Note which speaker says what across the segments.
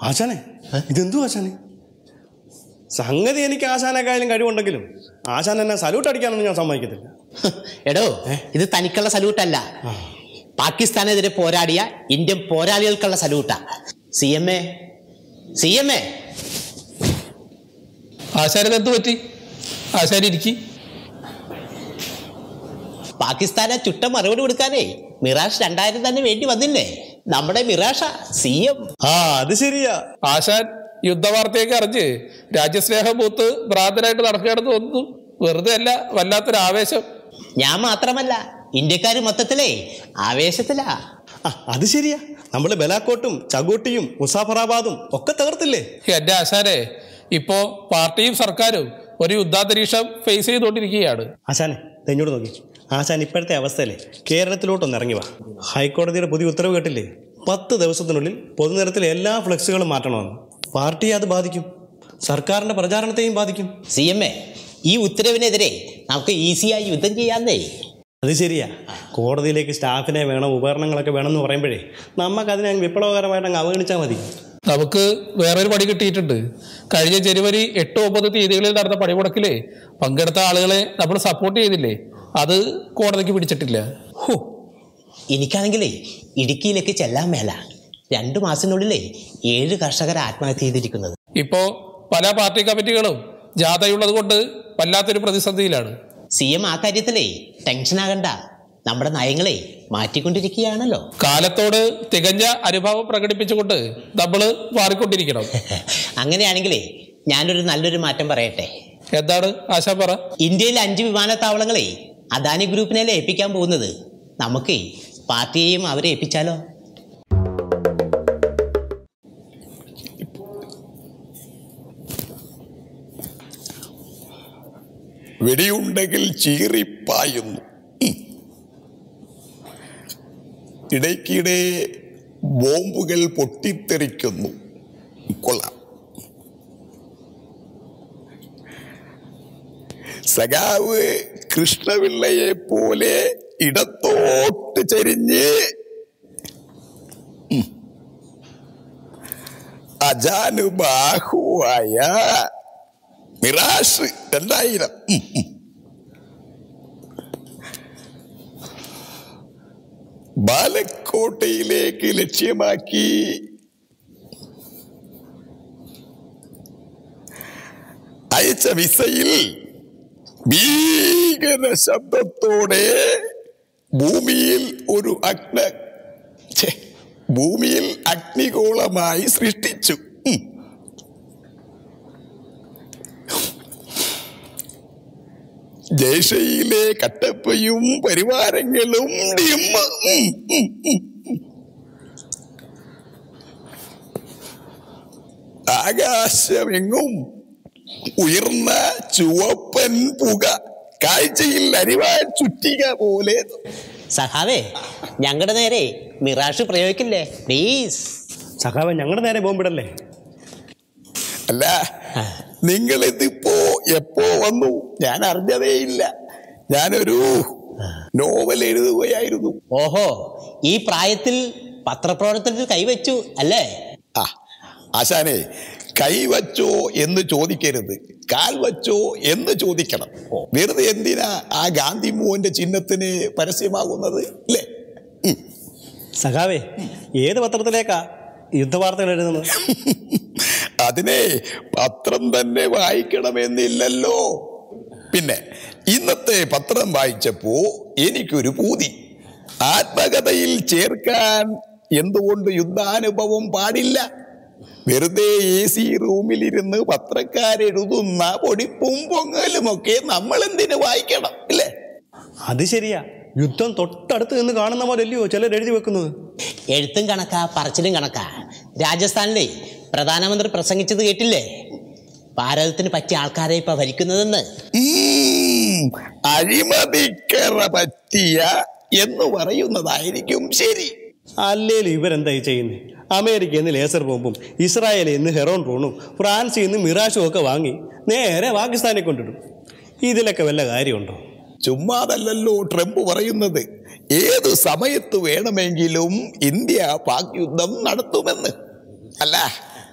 Speaker 1: ആശാനെ, ഇതെന്തു ആശാനെ? സംഗതി എനിക്ക് ആശാനേക്കായാലും കഴിവുണ്ടെങ്കിലും ആശാൻ എന്നെ സല്യൂട്ട് അടിക്കാനൊന്നും ഞാൻ സമ്മതിക്കത്തില്ല.
Speaker 2: എടോ, ഇത് തനിക്കുള്ള സല്യൂട്ടല്ല, പാകിസ്ഥാനെതിരെ പോരാടിയ ഇന്ത്യൻ പോരാളികൾക്കുള്ള സല്യൂട്ടാ. CMA
Speaker 3: ആശാരിന് എന്ത് പറ്റി? ആശാരി ഇരിക്കി.
Speaker 2: പാകിസ്ഥാനെ ചുട്ട മറുപടി കൊടുക്കാനേ മിറാഷ് 2000 തന്നെ വേണ്ടി വന്നില്ലേ? നമ്മുടെ മിറാഷ CM.
Speaker 1: അത് ശരിയാ.
Speaker 3: ആശാൻ യുദ്ധവാർത്തയൊക്കെ അറിഞ്ഞ് രാജ്യസ്നേഹം പൂത്ത് ഭ്രാന്തനായിട്ട് നടക്കുകയാണെന്ന് തോന്നുന്നു. വെറുതെ അല്ല, വല്ലാത്തൊരു ആവേശം.
Speaker 2: ഞാൻ മാത്രമല്ല, ഇന്ത്യക്കാര് മൊത്തത്തിലേ ആവേശത്തിലാ.
Speaker 1: അത് ശരിയാ. നമ്മള് ബലാക്കോട്ടും ചകൂട്ടിയും മുസാഫറാബാദും ഒക്കെ തകർത്തില്ലേ?
Speaker 3: എന്റെ ആശാനെ, ഇപ്പോ പാർട്ടിയും സർക്കാരും ഒരു യുദ്ധാന്തരീക്ഷം ഫേസ് ചെയ്തുകൊണ്ടിരിക്കുകയാണ്.
Speaker 1: ആശാനെ, തെഞ്ഞോട് നോക്കി. ആശാൻ ഇപ്പോഴത്തെ അവസ്ഥയിലെ കേരളത്തിലോട്ടൊന്ന് ഇറങ്ങി വാ. ഹൈക്കോടതിയുടെ പുതിയ ഉത്തരവ് കേട്ടില്ലേ? 10 ദിവസത്തിനുള്ളിൽ പൊതുനിരത്തിലെ എല്ലാ ഫ്ലെക്സുകളും മാറ്റണമെന്ന്. പാർട്ടിയെ അത് ബാധിക്കും, സർക്കാരിന്റെ പ്രചാരണത്തെയും ബാധിക്കും.
Speaker 2: CMA, ഈ ഉത്തരവിനെതിരെ നമുക്ക് ഈസിയായി യുദ്ധം ചെയ്യാന്നേ.
Speaker 1: അത് ശരിയാ. കോടതിയിലേക്ക് സ്റ്റാഫിനെ വേണം, ഉപകരണങ്ങളൊക്കെ വേണമെന്ന് പറയുമ്പോഴേ നമുക്കതിനെ വിപ്ലവകരമായിട്ട് അങ്ങ് അവഗണിച്ചാൽ മതി.
Speaker 3: നമുക്ക് വേറൊരു പണി കിട്ടിയിട്ടുണ്ട്. കഴിഞ്ഞ ജനുവരി 8-9 തീയതികളിൽ നടന്ന പണിമുടക്കില് പങ്കെടുത്ത ആളുകളെ നമ്മൾ സപ്പോർട്ട് ചെയ്തില്ലേ? അത് കോടതിക്ക് പിടിച്ചിട്ടില്ല.
Speaker 2: എനിക്കാണെങ്കിലേ ഇടുക്കിയിലേക്ക് ചെല്ലാൻ മേല. 2 മാസത്തിനുള്ളിലേ 7 കർഷകരെ ആത്മഹത്യ ചെയ്തിരിക്കുന്നത്.
Speaker 3: ഇപ്പോ പല പാർട്ടി കമ്മിറ്റികളും ജാഥയുള്ളത് കൊണ്ട് വല്ലാത്തൊരു പ്രതിസന്ധിയിലാണ്.
Speaker 2: CM ആ കാര്യത്തിലേ ടെൻഷൻ ആകണ്ട. നമ്മുടെ നയങ്ങളെ മാറ്റിക്കൊണ്ടിരിക്കുകയാണല്ലോ.
Speaker 3: കാലത്തോട് തികഞ്ഞ അനുഭവം പ്രകടിപ്പിച്ചുകൊണ്ട് നമ്മൾ മാറിക്കൊണ്ടിരിക്കണം.
Speaker 2: അങ്ങനെയാണെങ്കിലേ ഞാനൊരു നല്ലൊരു മാറ്റം പറയട്ടെ.
Speaker 3: എന്താണ് ആശാ പറ?
Speaker 2: ഇന്ത്യയിൽ 5 വിമാനത്താവളങ്ങളെ അദാനി ഗ്രൂപ്പിനെ ഏൽപ്പിക്കാൻ പോകുന്നത്. നമുക്ക് പാർട്ടിയെയും അവരെ ഏൽപ്പിച്ചാലോ?
Speaker 4: വെടിയുണ്ടെങ്കിൽ ചീറിപ്പായുന്നു. ഇടയ്ക്കിടെ ബോംബുകൾ പൊട്ടിത്തെറിക്കുന്നു. കൊള്ളാം. സഖാവ് കൃഷ്ണപിള്ളയെ പോലെ ഇടത്തോട്ട് ചരിഞ്ഞ് അജാനുബാഹുവായ മിറാഷ് 2000 ബാലക്കോട്ടയിലേക്ക് ലക്ഷ്യമാക്കി അയച്ച മിസൈൽ ഭീകര ശബ്ദത്തോടെ ഭൂമിയിൽ അഗ്നിഗോളമായി സൃഷ്ടിച്ചു. ജയ്ഷയിലെ കട്ടപ്പയും പരിവാരങ്ങളും ആകാശമെങ്ങും ഉയർന്ന ചുവപ്പൻ പുക, കാഴ്ചയിൽ അരിവാൾ ചുറ്റിക പോലെ.
Speaker 2: സഖാവേ, ഞങ്ങളുടെ നേരെ മിറാഷ് പ്രയോഗിക്കില്ലേ പ്ലീസ്?
Speaker 1: സഖാവേ, ഞങ്ങളുടെ നേരെ ബോംബിടല്ലേ?
Speaker 4: അല്ല, നിങ്ങളിതിപ്പോ എപ്പോ വന്നു? ഞാൻ അറിഞ്ഞതേയില്ല. ഞാനൊരു നോവൽ എഴുതുകയായിരുന്നു.
Speaker 2: ഓഹോ, ഈ പ്രായത്തിൽ പത്രപ്രവർത്തനത്തിൽ കൈവച്ചു അല്ലേ?
Speaker 4: ആശാനെ, കൈവച്ചോ എന്ന് ചോദിക്കരുത്, കാൽ വച്ചോ എന്ന് ചോദിക്കണം. വെറുതെ എന്തിനാ ആ ഗാന്ധി മോഹന്റെ ചിഹ്നത്തിന് പരസ്യമാകുന്നത് അല്ലേ?
Speaker 1: സഖാവേ, ഏത് പത്രത്തിലേക്കാ യുദ്ധവാർത്തകൾ എഴുതുന്നത്?
Speaker 4: അതിനെ പത്രം തന്നെ വായിക്കണമെന്നില്ലല്ലോ. പിന്നെ ഇന്നത്തെ പത്രം വായിച്ചപ്പോ എനിക്കൊരു പൂതി. ആത്മകഥയിൽ ചേർക്കാൻ എന്തുകൊണ്ട് യുദ്ധാനുഭവം പാടില്ല? വെറുതെ AC റൂമിലിരുന്ന് പത്രക്കാരെഴുതുന്ന പൊടിപ്പും പൊങ്ങലും ഒക്കെ നമ്മൾ എന്തിനു വായിക്കണം അല്ലേ?
Speaker 1: അത് ശരിയാ. യുദ്ധം തൊട്ടടുത്ത് നിന്ന് കാണുന്ന പോലെ അല്ലയോ ചിലർ എഴുതി വെക്കുന്നത്?
Speaker 2: എഴുത്തും കണക്കാ, പറച്ചിലും കണക്കാ. രാജസ്ഥാനിലെ പ്രധാനമന്ത്രി പ്രസംഗിച്ചത് കേട്ടില്ലേ? ഭാരതത്തിന് പറ്റിയ ആൾക്കാരെ ഇപ്പൊ ഭരിക്കുന്നതെന്ന്.
Speaker 4: അഴിമതിക്കറ പറ്റിയ എന്ന് പറയുന്നതായിരിക്കും ശരി.
Speaker 1: അല്ലേലും ഇവരെന്തായി ചെയ്യുന്നത്? അമേരിക്കയിൽ നിന്ന് ലേസർ ബോംബും ഇസ്രായേലിൽ നിന്ന് ഹെറോൺ ഡ്രോണും ഫ്രാൻസിൽ നിന്ന് മിറാഷും ഒക്കെ വാങ്ങി നേരെ പാകിസ്ഥാനെ കൊണ്ടിടും. ഇതിലൊക്കെ വല്ല കാര്യമുണ്ടോ?
Speaker 4: ചുമ്മാതല്ലല്ലോ ട്രംപ് പറയുന്നത്. ഏത് സമയത്ത് വേണമെങ്കിലും ഇന്ത്യ പാക് യുദ്ധം നടത്തുമെന്ന്. അല്ല,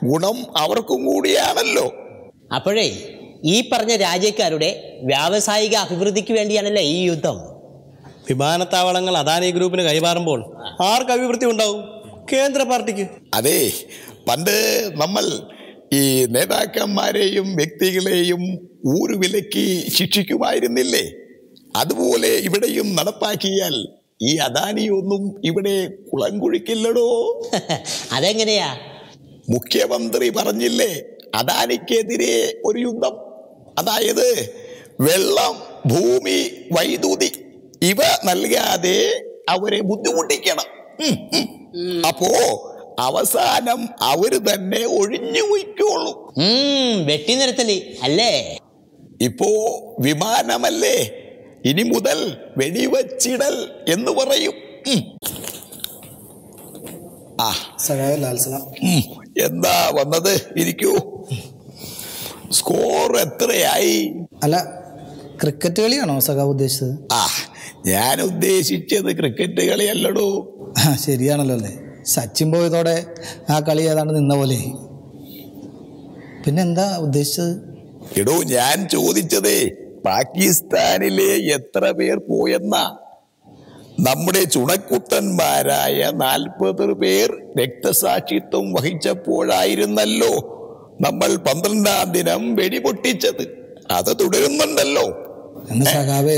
Speaker 4: ഗുണം അവർക്കും കൂടിയാണല്ലോ.
Speaker 2: അപ്പോഴേ ഈ പറഞ്ഞ രാജ്യക്കാരുടെ വ്യാവസായിക അഭിവൃദ്ധിക്ക് വേണ്ടിയാണല്ലേ ഈ യുദ്ധം.
Speaker 1: വിമാനത്താവളങ്ങൾ അദാനി ഗ്രൂപ്പിന് കൈമാറുമ്പോൾ ആർക്ക് അഭിവൃദ്ധി ഉണ്ടാവും? കേന്ദ്ര പാർട്ടിക്ക്.
Speaker 4: അതെ, പണ്ട് നമ്മൾ ഈ നേതാക്കന്മാരെയും വ്യക്തികളെയും ഊരുവിലക്ക് ശിക്ഷിക്കുമായിരുന്നില്ലേ? അതുപോലെ ഇവിടെയും നടപ്പാക്കിയാൽ ഈ അദാനിയൊന്നും ഇവിടെ കുളം കുഴിക്കില്ലടോ.
Speaker 2: അതെങ്ങനെയാ?
Speaker 4: മുഖ്യമന്ത്രി പറഞ്ഞില്ലേ, അദാനിക്കെതിരെ ഒരു യുദ്ധം. അതായത് വെള്ളം, ഭൂമി, വൈദ്യുതി ഇവ നൽകാതെ അവരെ ബുദ്ധിമുട്ടിക്കണം. അപ്പോ അവസാനം അവര് തന്നെ ഒഴിഞ്ഞു വയ്ക്കുള്ളൂ.
Speaker 2: വെട്ടി നിരത്തല് അല്ലേ?
Speaker 4: ഇപ്പോ വിമാനമല്ലേ, ഇനി മുതൽ വെടിവച്ചിടൽ എന്ന് പറയും. എന്താ വന്നത്? ഇരിക്കൂ. സ്കോർ എത്രയായി?
Speaker 5: അല്ല, ക്രിക്കറ്റ് കളിയാണോ സഖാവ് ഉദ്ദേശിച്ചത്?
Speaker 4: ഞാൻ ഉദ്ദേശിച്ചത് ക്രിക്കറ്റ് കളിയല്ലടോ.
Speaker 5: ശരിയാണല്ലോ അല്ലേ, സച്ചിൻ പോയതോടെ ആ കളി ഏതാണ്ട് നിന്ന പോലെ. പിന്നെന്താ ഉദ്ദേശിച്ചത്?
Speaker 4: എടോ, ഞാൻ ചോദിച്ചതേ പാകിസ്ഥാനിലെ എത്ര പേർ പോയെന്നാ. നമ്മുടെ ചുണക്കുട്ടന്മാരായ 40 പേർ രക്തസാക്ഷിത്വം വഹിച്ചപ്പോഴായിരുന്നല്ലോ നമ്മൾ 12-ാം ദിനം വെടിപൊട്ടിച്ചത്. അത് തുടരുന്നുണ്ടല്ലോ.
Speaker 5: എന്റെ സഖാവേ,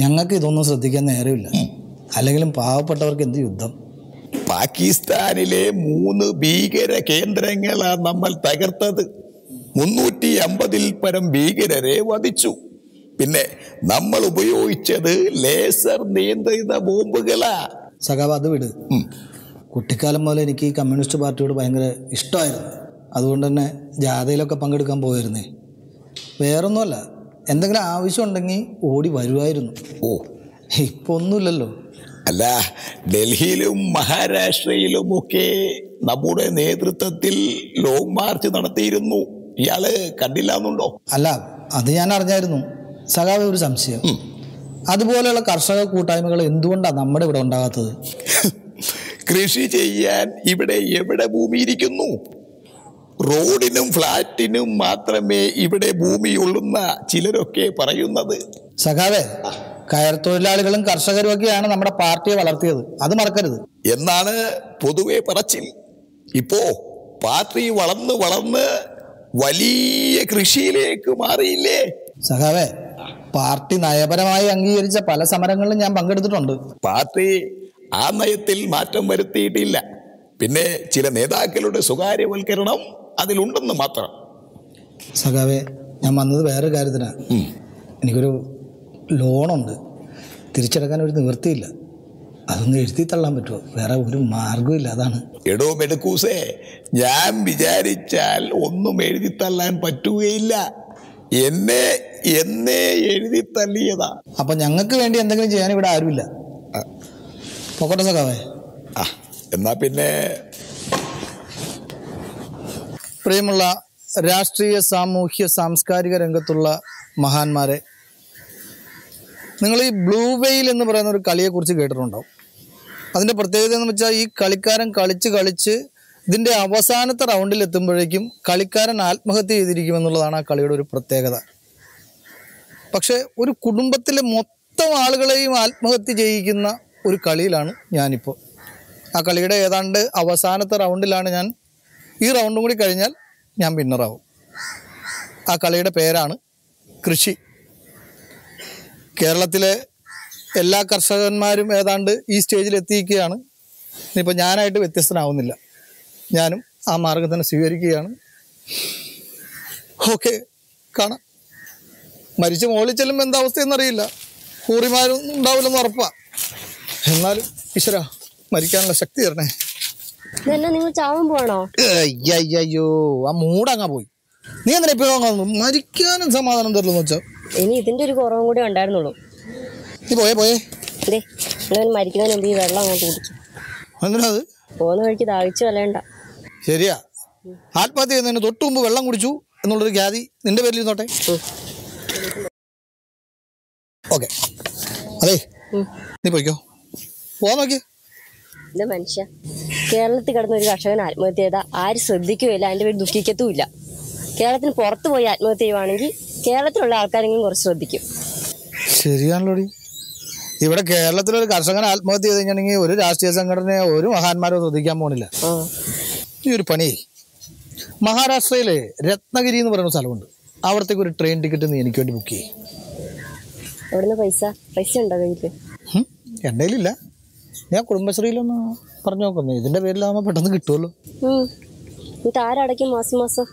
Speaker 5: ഞങ്ങൾക്ക് ഇതൊന്നും ശ്രദ്ധിക്കാൻ നേരമില്ല. അല്ലെങ്കിലും പാവപ്പെട്ടവർക്ക് എന്ത് യുദ്ധം?
Speaker 4: പാകിസ്ഥാനിലെ 3 ഭീകര കേന്ദ്രങ്ങളാണ് നമ്മൾ തകർത്തത്. 350-ൽ പരം ഭീകരരെ വധിച്ചു. പിന്നെ നമ്മൾ ഉപയോഗിച്ചത് ലേസർ നിയന്ത്രിത ബോംബുകളാ.
Speaker 5: സഖാവ് അത് വിട്. കുട്ടിക്കാലം മുതൽ എനിക്ക് ഈ കമ്മ്യൂണിസ്റ്റ് പാർട്ടിയോട് ഭയങ്കര ഇഷ്ടമായിരുന്നു. അതുകൊണ്ട് തന്നെ ജാഥയിലൊക്കെ പങ്കെടുക്കാൻ പോയിരുന്നേ. വേറൊന്നുമല്ല, എന്തെങ്കിലും ആവശ്യമുണ്ടെങ്കിൽ ഓടി വരുമായിരുന്നു. ഇപ്പോൾ ഒന്നുമില്ലല്ലോ.
Speaker 4: അല്ല, ഡൽഹിയിലും മഹാരാഷ്ട്രയിലുമൊക്കെ നമ്മുടെ നേതൃത്വത്തിൽ ലോങ് മാർച്ച് നടത്തിയിരുന്നു. ഇയാള് കണ്ടില്ലാന്നുണ്ടോ?
Speaker 5: അല്ല, അത് ഞാൻ അറിഞ്ഞായിരുന്നു. സഖാവ്, ഒരു സംശയം. അതുപോലെയുള്ള കർഷക കൂട്ടായ്മകൾ എന്തുകൊണ്ടാണ് നമ്മുടെ ഇവിടെ ഉണ്ടാകാത്തത്?
Speaker 4: കൃഷി ചെയ്യാൻ ഇവിടെ എവിടെ ഭൂമി ഇരിക്കുന്നു? റോഡിനും ഫ്ലാറ്റിനും മാത്രമേ ഇവിടെ ഭൂമിയുള്ളൂന്ന ചിലരൊക്കെ പറയുന്നത്.
Speaker 5: സഖാവേ, കയർ തൊഴിലാളികളും കർഷകരും ഒക്കെയാണ് നമ്മുടെ പാർട്ടിയെ വളർത്തിയത്, അത് മറക്കരുത്
Speaker 4: എന്നാണ് പൊതുവെ പറച്ചിൽ. ഇപ്പോ പാർട്ടി വളർന്ന് വളർന്ന് വലിയ കൃഷിയിലേക്ക് മാറിയില്ലേ?
Speaker 5: സഖാവേ, പാർട്ടി നയപരമായി അംഗീകരിച്ച പല സമരങ്ങളിലും ഞാൻ പങ്കെടുത്തിട്ടുണ്ട്.
Speaker 4: പാർട്ടി ആ നയത്തിൽ മാറ്റം വരുത്തിയിട്ടില്ല. പിന്നെ ചില നേതാക്കളുടെ സ്വകാര്യവൽക്കരണം അതിലുണ്ടെന്ന് മാത്രം.
Speaker 5: സഖാവേ, ഞാൻ വന്നത് വേറെ കാര്യത്തിനാണ്. എനിക്കൊരു ലോണുണ്ട്, തിരിച്ചടക്കാൻ ഒരു നിവൃത്തിയില്ല. അതൊന്ന് എഴുതി തള്ളാൻ പറ്റുമോ? വേറെ ഒരു മാർഗമില്ല, അതാണ്.
Speaker 4: എടോ മെടുക്കൂസേ, ഞാൻ വിചാരിച്ചാൽ ഒന്നും എഴുതി തള്ളാൻ പറ്റുകയില്ല. എന്നെ എഴുതി തള്ളിയതാ.
Speaker 5: അപ്പൊ ഞങ്ങൾക്ക് വേണ്ടി എന്തെങ്കിലും ചെയ്യാൻ ഇവിടെ ആരുമില്ല. പൊക്കോട്ടെ സഖാവേ.
Speaker 4: എന്നാ പിന്നെ.
Speaker 5: പ്രിയമുള്ള രാഷ്ട്രീയ, സാമൂഹ്യ, സാംസ്കാരിക രംഗത്തുള്ള മഹാന്മാരെ, നിങ്ങൾ ഈ ബ്ലൂ വെയിൽ എന്ന് പറയുന്ന ഒരു കളിയെക്കുറിച്ച് കേട്ടിട്ടുണ്ടാവും. അതിൻ്റെ പ്രത്യേകത എന്ന് വെച്ചാൽ, ഈ കളിക്കാരൻ കളിച്ച് ഇതിൻ്റെ അവസാനത്തെ റൗണ്ടിൽ എത്തുമ്പോഴേക്കും കളിക്കാരൻ ആത്മഹത്യ ചെയ്തിരിക്കുമെന്നുള്ളതാണ് ആ കളിയുടെ ഒരു പ്രത്യേകത. പക്ഷേ ഒരു കുടുംബത്തിലെ മൊത്തം ആളുകളെയും ആത്മഹത്യ ചെയ്യിക്കുന്ന ഒരു കളിയിലാണ് ഞാനിപ്പോൾ. ആ കളിയുടെ ഏതാണ്ട് അവസാനത്തെ റൗണ്ടിലാണ് ഞാൻ. ഈ റൗണ്ടും കൂടി കഴിഞ്ഞാൽ ഞാൻ വിന്നറാവും. ആ കളിയുടെ പേരാണ് കൃഷി. കേരളത്തിലെ എല്ലാ കർഷകന്മാരും ഏതാണ്ട് ഈ സ്റ്റേജിൽ എത്തിയിരിക്കുകയാണ്. ഇനിയിപ്പോൾ ഞാനായിട്ട് വ്യത്യസ്തനാവുന്നില്ല, ഞാനും ആ മാർഗം തന്നെ സ്വീകരിക്കുകയാണ്. ഓക്കെ, കാണാം. മരിച്ച് മുകളിൽ ചെല്ലുമ്പോൾ എന്താ അവസ്ഥയെന്നറിയില്ല. കൂറിമാരൊന്നും ഉണ്ടാവില്ലെന്ന് ഉറപ്പാണ്. എന്നാലും ഈശ്വര, മരിക്കാനുള്ള ശക്തി തരണേ.
Speaker 6: നിങ്ങൾ ചാവാൻ പോവാണോ?
Speaker 5: അയ്യോ, ആ മൂടങ്ങാ പോയി. നീ എന്തിനാ ഇപ്പോഴും മരിക്കാനും സമാധാനം തരില്ലെന്ന് വെച്ചാൽ?
Speaker 6: ഇനി ഇതിന്റെ ഒരു കുറവും കൂടി ഉണ്ടായിരുന്നുള്ളൂ.
Speaker 5: നീ പോയേ
Speaker 6: മരിക്കുന്നതിന് മുമ്പ് ഈ വെള്ളം അങ്ങോട്ട് കുടിക്കും.
Speaker 5: എന്തിനാ അത്?
Speaker 6: പോകുന്ന വഴിക്ക് ദാഹിച്ചു വല്ലേണ്ട.
Speaker 5: ശരിയാ, ആത്മഹത്യ ചെയ്യുന്നതിന് തൊട്ട് മുമ്പ് വെള്ളം കുടിച്ചു എന്നുള്ളൊരു ഖ്യാതി നിന്റെ പേരിൽ ഇരുന്നോട്ടെ. ഓക്കെ, അതെ, നീ പോയിക്കോ. പോവാൻ നോക്കിയേ.
Speaker 6: ഇത് മനുഷ്യ കേരളത്തിൽ കിടന്ന ഒരു കർഷകൻ ആത്മഹത്യ ചെയ്താൽ ആരും ശ്രദ്ധിക്കുകയില്ല, അതിൻ്റെ പേര് ദുഃഖിക്കത്തുമില്ല. കേരളത്തിന് പുറത്ത് പോയി ആത്മഹത്യ ചെയ്യുവാണെങ്കിൽ കേരളത്തിലുള്ള ആൾക്കാരെങ്കിലും കുറച്ച് ശ്രദ്ധിക്കും.
Speaker 5: ശരിയാണല്ലോടി. ഇവിടെ കേരളത്തിലൊരു കർഷകൻ ആത്മഹത്യ ചെയ്ത് കഴിഞ്ഞാണെങ്കിൽ ഒരു രാഷ്ട്രീയ സംഘടനയോ ഒരു മഹാന്മാരോ ശ്രദ്ധിക്കാൻ പോണില്ല. ഈ ഒരു പണി മഹാരാഷ്ട്രയിലെ രത്നഗിരി എന്ന് പറയുന്ന സ്ഥലമുണ്ട്. അവിടത്തേക്ക് ഒരു ട്രെയിൻ ടിക്കറ്റ് നീ എനിക്ക് വേണ്ടി ബുക്ക് ചെയ്യും.
Speaker 6: എവിടുന്ന് പൈസ ഉണ്ടോ കയ്യിൽ?
Speaker 5: എൻ്റെ കയ്യിലില്ല. ഞാൻ കുടുംബശ്രീയിലൊന്ന് പറഞ്ഞു നോക്കുന്നു. ഇതിൻ്റെ പേരിലാകുമ്പോൾ പെട്ടെന്ന് കിട്ടുമല്ലോ.
Speaker 6: എന്നിട്ട് ആരടയ്ക്കും മാസം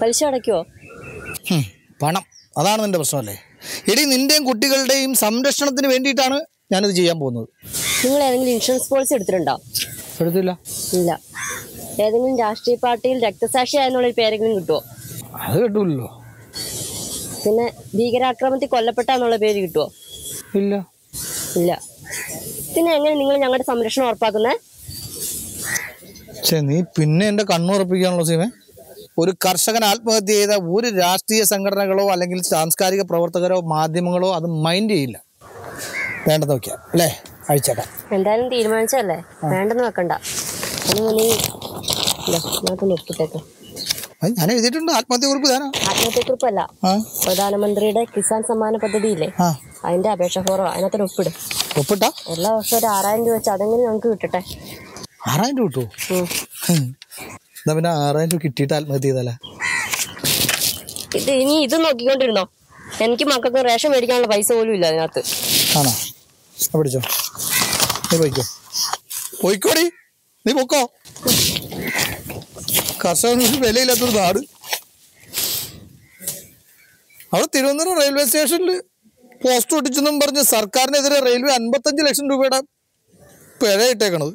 Speaker 6: പലിശ അടയ്ക്കുമോ?
Speaker 5: പണം, അതാണ് നിൻ്റെ പ്രശ്നമല്ലേ. എടി, നിൻ്റെയും കുട്ടികളുടെയും സംരക്ഷണത്തിന് വേണ്ടിയിട്ടാണ് ഞാനിത് ചെയ്യാൻ പോകുന്നത്.
Speaker 6: നിങ്ങൾ ഏതെങ്കിലും ഇൻഷുറൻസ് പോളിസി എടുത്തിട്ടുണ്ടോ?
Speaker 5: എടുത്തില്ല.
Speaker 6: ഇല്ല. ഏതെങ്കിലും രാഷ്ട്രീയ പാർട്ടിയിൽ രക്തസാക്ഷിയായെന്നുള്ളൊരു പേരെങ്കിലും കിട്ടുമോ?
Speaker 5: അത് കിട്ടൂല്ലോ.
Speaker 6: പിന്നെ ഭീകരാക്രമണത്തിൽ കൊല്ലപ്പെട്ടാന്നുള്ള പേര് കിട്ടുമോ?
Speaker 5: ഇല്ല.
Speaker 6: ഇല്ല. പിന്നെ എങ്ങനെ നിങ്ങൾ ഞങ്ങളുടെ സംരക്ഷണം ഉറപ്പാക്കുന്നത്?
Speaker 5: നീ പിന്നെ എൻ്റെ കണ്ണുറപ്പിക്കാനുള്ള സീമേ. ഒരു കർഷകൻ ആത്മഹത്യ ചെയ്ത ഒരു രാഷ്ട്രീയ സംഘടനകളോ അല്ലെങ്കിൽ സാംസ്കാരിക പ്രവർത്തകരോ മാധ്യമങ്ങളോ അത് മൈൻഡ് ചെയ്യില്ല. വേണ്ടെന്ന് നോക്കിയാ അല്ലേ? അഴിച്ചേട്ടാ.
Speaker 6: എന്തായാലും തീരുമാനിച്ചല്ലേ, വേണ്ടെന്ന് വെക്കണ്ട. ഒപ്പിട്ടേക്ക്.
Speaker 5: ഞാൻ എഴുതിയിട്ടുണ്ട് ആത്മഹത്യക്കുറിപ്പ്. ഞാനാ
Speaker 6: ആത്മഹത്യക്കുറിപ്പല്ല, പ്രധാനമന്ത്രിയുടെ കിസാൻ സമ്മാന പദ്ധതിയില്ലേ, അതിന്റെ അപേക്ഷ ഫോറോ അതിനകത്തൊരു ഒപ്പിടും.
Speaker 5: ഒപ്പിട്ടാ
Speaker 6: എല്ലാ വർഷവും ഒരു 6000 രൂപ വെച്ച് അതെങ്ങനെ ഞങ്ങൾക്ക് കിട്ടട്ടെ.
Speaker 5: 6000 രൂപ കിട്ടുമോ? എന്നാ പിന്നെ 6000 രൂപ കിട്ടിയിട്ട് ആത്മഹത്യ ചെയ്താലേ?
Speaker 6: ഇനി ഇത് നോക്കിക്കൊണ്ടിരുന്നോ? എനിക്ക് മക്കൾക്ക് റേഷൻ മേടിക്കാനുള്ള പൈസ പോലും ഇല്ല അതിനകത്ത്.
Speaker 5: ആണോ? പിടിച്ചോ, നീ പോയിക്കോ. പോയിക്കോടി, നീ പൊക്കോ. കർഷകനൊരു വിലയില്ലാത്തൊരു നാട്. അവിടെ തിരുവനന്തപുരം റെയിൽവേ സ്റ്റേഷനിൽ പോസ്റ്റ് ഒട്ടിച്ചെന്നും പറഞ്ഞ് സർക്കാരിനെതിരെ റെയിൽവേ 55 ലക്ഷം രൂപയുടെ പിഴ ഇട്ടേക്കണത്.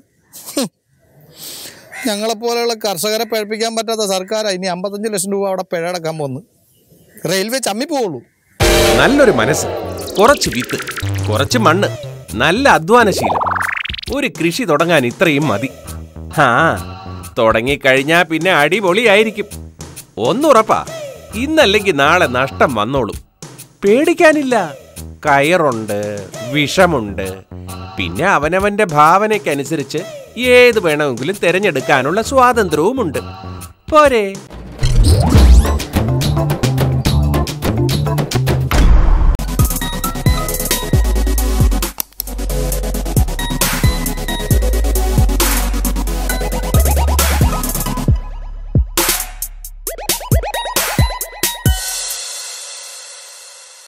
Speaker 5: ഞങ്ങളെപ്പോലെയുള്ള കർഷകരെ പഴിപ്പിക്കാൻ പറ്റാത്ത സർക്കാർ ഇനി 55 ലക്ഷം രൂപ അവിടെ പിഴ അടക്കാൻ പോകുന്നു. റെയിൽവേ ചമ്മിപ്പോവുള്ളൂ.
Speaker 7: നല്ലൊരു മനസ്സ്, കുറച്ച് വിത്ത്, കുറച്ച് മണ്ണ്, നല്ല അധ്വാനശീലം. ഒരു കൃഷി തുടങ്ങാൻ ഇത്രയും മതി. തുടങ്ങിക്കഴിഞ്ഞാൽ പിന്നെ അടിപൊളിയായിരിക്കും. ഒന്നുറപ്പാ, ഇന്നല്ലെങ്കിൽ നാളെ നഷ്ടം വന്നോളും. പേടിക്കാനില്ല. കയറുണ്ട്, വിഷമുണ്ട്, പിന്നെ അവനവന്റെ ഭാവനയ്ക്കനുസരിച്ച് ഏത് വേണമെങ്കിലും തിരഞ്ഞെടുക്കാനുള്ള സ്വാതന്ത്ര്യവുമുണ്ട്. പോരെ?